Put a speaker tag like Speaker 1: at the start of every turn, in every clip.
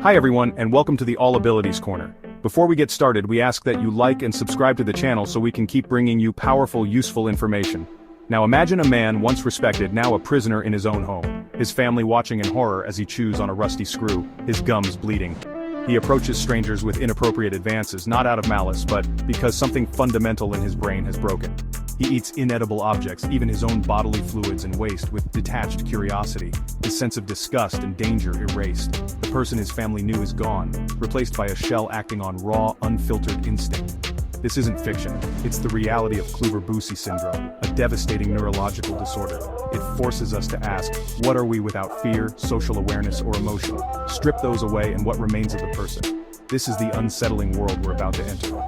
Speaker 1: Hi everyone, and welcome to the All Abilities Corner. Before we get started, we ask that you like and subscribe to the channel so we can keep bringing you powerful, useful information. Now imagine a man once respected, now a prisoner in his own home. His family watching in horror as he chews on a rusty screw, his gums bleeding. He approaches strangers with inappropriate advances, not out of malice, but because something fundamental in his brain has broken. He eats inedible objects, even his own bodily fluids and waste, with detached curiosity, his sense of disgust and danger erased. The person his family knew is gone, replaced by a shell acting on raw, unfiltered instinct. This isn't fiction, it's the reality of Klüver-Bucy Syndrome, a devastating neurological disorder. It forces us to ask, what are we without fear, social awareness, or emotion? Strip those away and what remains of the person. This is the unsettling world we're about to enter.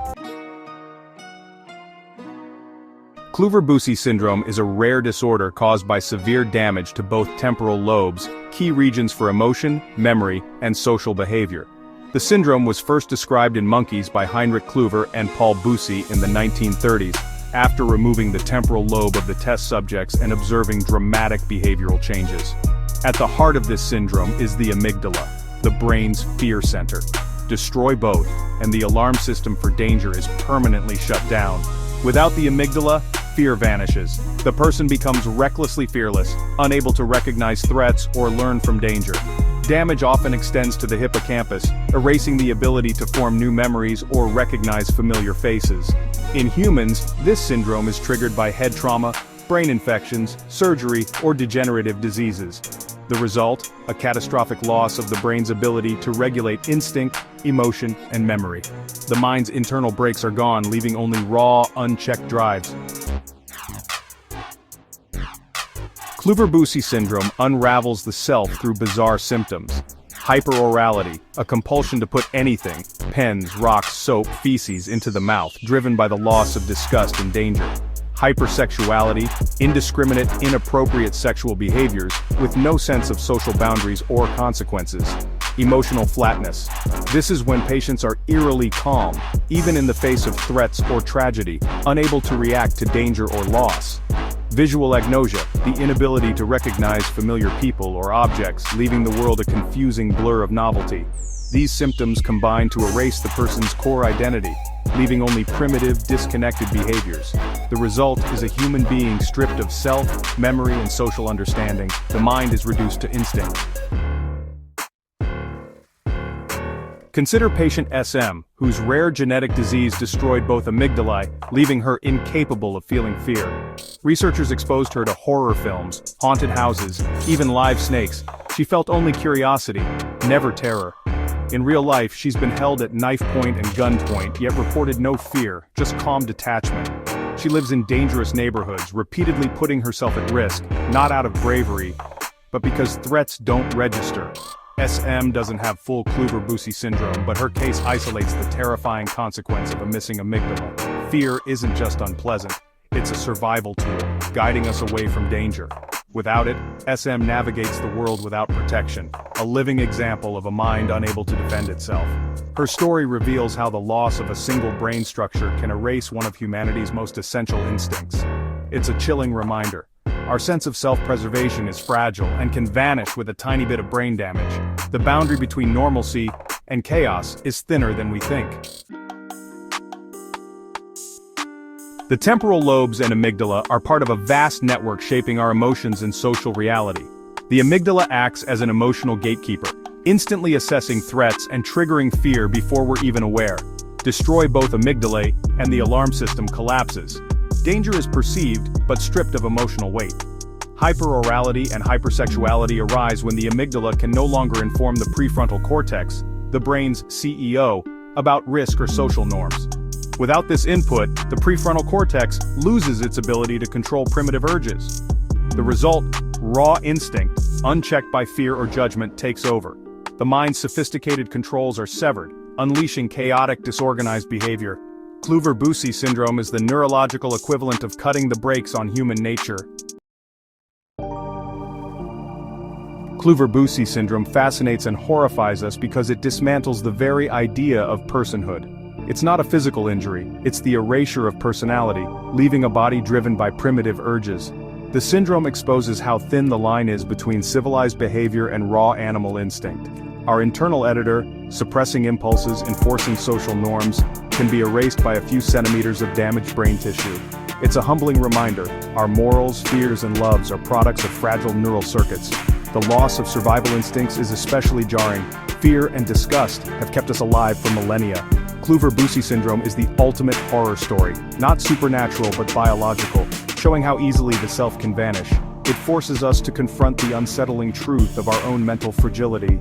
Speaker 1: Klüver-Bucy syndrome is a rare disorder caused by severe damage to both temporal lobes, key regions for emotion, memory, and social behavior. The syndrome was first described in monkeys by Heinrich Klüver and Paul Bucy in the 1930s, after removing the temporal lobe of the test subjects and observing dramatic behavioral changes. At the heart of this syndrome is the amygdala, the brain's fear center. Destroy both, and the alarm system for danger is permanently shut down. Without the amygdala, fear vanishes. The person becomes recklessly fearless, unable to recognize threats or learn from danger. Damage often extends to the hippocampus, erasing the ability to form new memories or recognize familiar faces. In humans, this syndrome is triggered by head trauma, brain infections, surgery, or degenerative diseases. The result, a catastrophic loss of the brain's ability to regulate instinct, emotion, and memory. The mind's internal brakes are gone, leaving only raw, unchecked drives. Klüver-Bucy syndrome unravels the self through bizarre symptoms. Hyperorality, a compulsion to put anything, pens, rocks, soap, feces, into the mouth, driven by the loss of disgust and danger. Hypersexuality, indiscriminate, inappropriate sexual behaviors, with no sense of social boundaries or consequences. Emotional flatness. This is when patients are eerily calm, even in the face of threats or tragedy, unable to react to danger or loss. Visual agnosia, the inability to recognize familiar people or objects, leaving the world a confusing blur of novelty. These symptoms combine to erase the person's core identity, leaving only primitive, disconnected behaviors. The result is a human being stripped of self, memory, and social understanding. The mind is reduced to instinct. Consider patient SM, whose rare genetic disease destroyed both amygdalae, leaving her incapable of feeling fear. Researchers exposed her to horror films, haunted houses, even live snakes. She felt only curiosity, never terror. In real life, she's been held at knife point and gun point, yet reported no fear, just calm detachment. She lives in dangerous neighborhoods, repeatedly putting herself at risk, not out of bravery, but because threats don't register. SM doesn't have full Klüver-Bucy syndrome, but her case isolates the terrifying consequence of a missing amygdala. Fear isn't just unpleasant, it's a survival tool, guiding us away from danger. Without it, SM navigates the world without protection, a living example of a mind unable to defend itself. Her story reveals how the loss of a single brain structure can erase one of humanity's most essential instincts. It's a chilling reminder. Our sense of self-preservation is fragile and can vanish with a tiny bit of brain damage. The boundary between normalcy and chaos is thinner than we think. The temporal lobes and amygdala are part of a vast network shaping our emotions and social reality. The amygdala acts as an emotional gatekeeper, instantly assessing threats and triggering fear before we're even aware. Destroy both amygdalae, and the alarm system collapses. Danger is perceived, but stripped of emotional weight. Hyperorality and hypersexuality arise when the amygdala can no longer inform the prefrontal cortex, the brain's CEO, about risk or social norms. Without this input, the prefrontal cortex loses its ability to control primitive urges. The result, raw instinct, unchecked by fear or judgment, takes over. The mind's sophisticated controls are severed, unleashing chaotic, disorganized behavior. Klüver-Bucy syndrome is the neurological equivalent of cutting the brakes on human nature. Klüver-Bucy syndrome fascinates and horrifies us because it dismantles the very idea of personhood. It's not a physical injury, it's the erasure of personality, leaving a body driven by primitive urges. The syndrome exposes how thin the line is between civilized behavior and raw animal instinct. Our internal editor, suppressing impulses, enforcing social norms, can be erased by a few centimeters of damaged brain tissue. It's a humbling reminder, our morals, fears, and loves are products of fragile neural circuits. The loss of survival instincts is especially jarring. Fear and disgust have kept us alive for millennia. Klüver-Bucy syndrome is the ultimate horror story, not supernatural but biological, showing how easily the self can vanish. It forces us to confront the unsettling truth of our own mental fragility.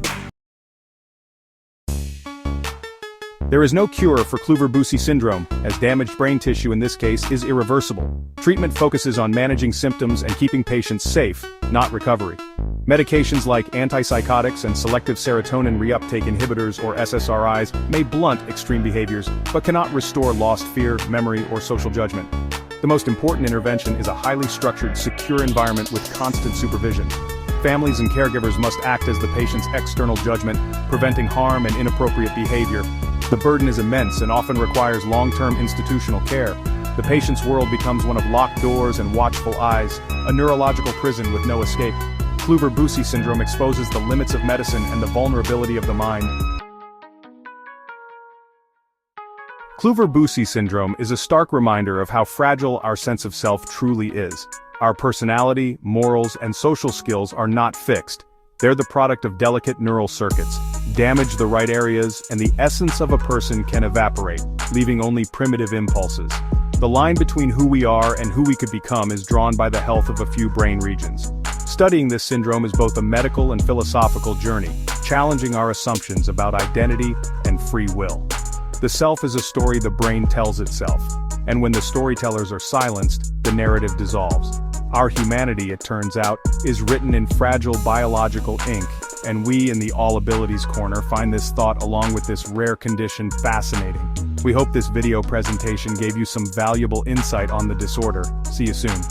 Speaker 1: There is no cure for Klüver-Bucy syndrome, as damaged brain tissue in this case is irreversible. Treatment focuses on managing symptoms and keeping patients safe, not recovery. Medications like antipsychotics and selective serotonin reuptake inhibitors or SSRIs may blunt extreme behaviors, but cannot restore lost fear, memory, or social judgment. The most important intervention is a highly structured, secure environment with constant supervision. Families and caregivers must act as the patient's external judgment, preventing harm and inappropriate behavior. The burden is immense and often requires long-term institutional care. The patient's world becomes one of locked doors and watchful eyes, a neurological prison with no escape. Klüver-Bucy syndrome exposes the limits of medicine and the vulnerability of the mind. Klüver-Bucy syndrome is a stark reminder of how fragile our sense of self truly is. Our personality, morals, and social skills are not fixed. They're the product of delicate neural circuits. Damage the right areas, and the essence of a person can evaporate, leaving only primitive impulses. The line between who we are and who we could become is drawn by the health of a few brain regions. Studying this syndrome is both a medical and philosophical journey, challenging our assumptions about identity and free will. The self is a story the brain tells itself, and when the storytellers are silenced, the narrative dissolves. Our humanity, it turns out, is written in fragile biological ink, and we in the All Abilities Corner find this thought along with this rare condition fascinating. We hope this video presentation gave you some valuable insight on the disorder. See you soon.